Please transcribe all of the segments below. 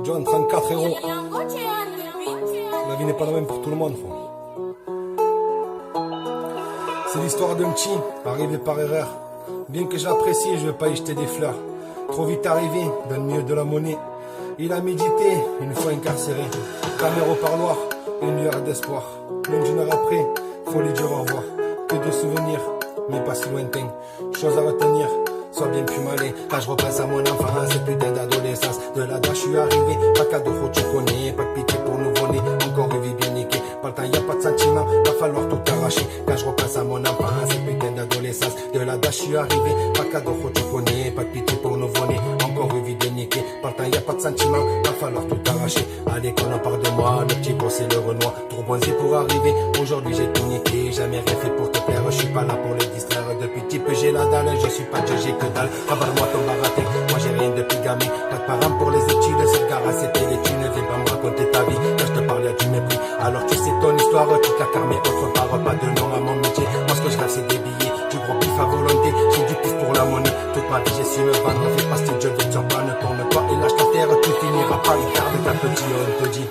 John, 34 euros. La vie n'est pas la même pour tout le monde, frère. C'est l'histoire d'un petit, arrivé par erreur. Bien que j'apprécie, je vais pas y jeter des fleurs. Trop vite arrivé, dans le milieu de la monnaie. Il a médité, une fois incarcéré. Caméra au parloir, une lueur d'espoir. Même d'une heure après, faut lui dire au revoir. Que de souvenirs, mais pas si lointains. Chose à retenir, sois bien plus malin. Quand je repasse à mon enfance, c'est putain d'adolescence. De là-bas, je suis arrivé, pas cadeau, tu connais. Pas de pitié pour nous voler, encore une vie bien niquée. Pas le temps, y a pas de sentiment, va falloir tout arracher. Quand je repasse à mon enfance, c'est putain d'adolescence. De là-bas, je suis arrivé, pas cadeau, tu connais. Pas de pitié pour nous voler, encore une vie bien niquée. Pas le temps, y a pas de sentiment, va falloir tout arracher. Allez, qu'on en parle de moi, le petit boss et le Renoir. Trop bronzé pour arriver, aujourd'hui j'ai tout niqué. Jamais rien fait pour te plaire, je suis pas là pour les distraire. Depuis petit peu j'ai la dalle, je suis pas Dieu, j'ai que dalle. Avale-moi ton baratin, moi j'ai rien depuis gamin. Pas de parents pour les études, cette gara c'était les thunes. Viens pas me raconter ta vie, quand je te parlais du mépris. Alors tu sais ton histoire, tu te la carmes autre part. Pas de nom à mon métier, moi ce que je rêve c'est des billets. Du gros pif à volonté, j'ai du pif pour la monnaie. Toute ma vie j'ai su me vendre, fais pas si Dieu veut pas, ne tourne pas et lâche ta terre, tu finiras pas. Garde ta petite, on te dit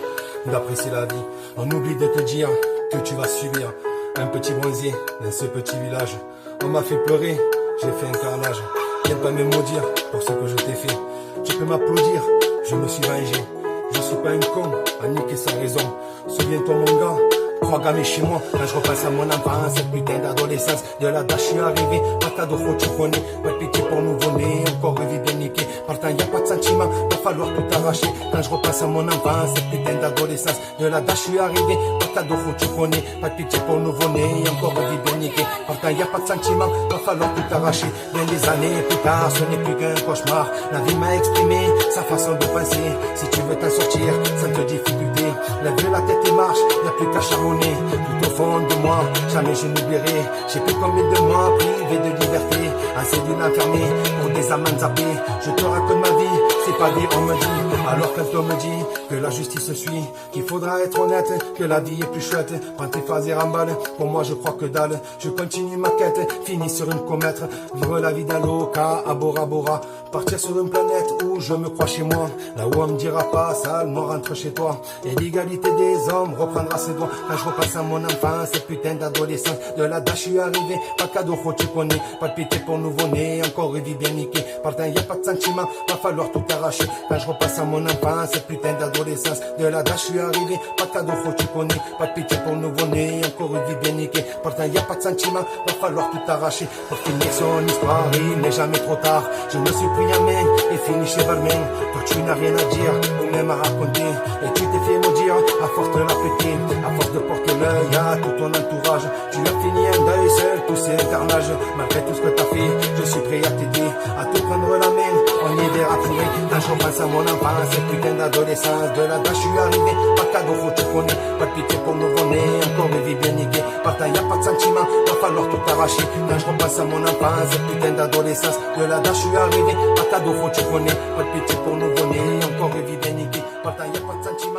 d'apprécier la vie. On oublie de te dire que tu vas subir. Un petit bronzé dans ce petit village. On m'a fait pleurer, j'ai fait un carnage. Viens pas me maudire pour ce que je t'ai fait. Tu peux m'applaudir, je me suis vengé. Je suis pas un con, à niquer sans raison. Souviens-toi mon gars, crois gamin chez moi. Quand je repasse à mon enfance, cette putain d'adolescence. De là je suis arrivé, pas ta d'eau, tu connais. Pas de pitié pour nous voler, encore une vie bien niquée. Partant y a pas de sentiment, va falloir tout arracher. Quand je repasse à mon enfance, cette putain d'adolescence. De là je suis arrivé, pas ta d'eau, tu connais. Pas de pitié pour nous voler, encore une vie bien niquée. Partant y a pas de sentiment, va falloir tout arracher. Bien des années plus tard, ce n'est plus qu'un cauchemar. La vie m'a exprimé sa façon de penser. Si tu veux t'en sortir, sans te difficulté, lève la tête et marche, y'a plus qu'à charbonner. Tout au fond de moi, jamais je n'oublierai. J'ai plus combien de mois privé de liberté, en cellule enfermée pour des amendes zappées. Je te raconte ma vie, c'est pas dit, on me dit. Alors quand on me dit que la justice suit, qu'il faudra être honnête, que la vie est plus chouette. Prends tes phases et remballe, pour moi je crois que dalle. Je continue ma quête, finis sur une comète. Vivre la vie d'Aloca, à Bora Bora. Partir sur une planète où je me crois chez moi. Là où on me dira pas, sale, rentre chez toi. Et l'égalité des hommes reprendra ses droits. Quand je repasse à mon enfance, cette putain d'adolescence. De là je suis arrivé, pas de cadeau, faut tu connais. Pas de pitié pour nouveau-né, encore une vie bien niquée. Partant y a pas de sentiment, va falloir tout arracher. Quand je repasse à mon enfance, cette putain d'adolescence. De là je suis arrivé, pas de cadeau, faut tu connais. Pas de pitié pour nouveau-né, encore une vie bien niquée. Partant y a pas de sentiment, va falloir tout arracher. Pour finir son histoire, il n'est jamais trop tard. Je me suis pris en main et fini chez Balmain. Toi tu n'as rien à dire, ou même à raconter. Et tu t'es fait maudire, à force de la péter. À force de porter l'œil à tout ton entourage. Tu as fini un deuil seul, tous ces carnages. Malgré tout ce que t'as fait, je suis prêt à t'aider. À te prendre la main, on y verra trouver. Quand je repense à mon enfance, cette putain d'adolescence. De là je suis arrivé, pas de cadeau, faut tu connais. Pas de pitié pour nous voler, encore une vie bien niquée. Partant y a pas de sentiment, va falloir tout arracher. Quand je repense à mon enfance, cette putain d'adolescence. De là je suis arrivé, pas de cadeau, faut tu connais. Pas de pitié pour nous voler, encore une vie bien niquée. Partant y a pas de sentiment.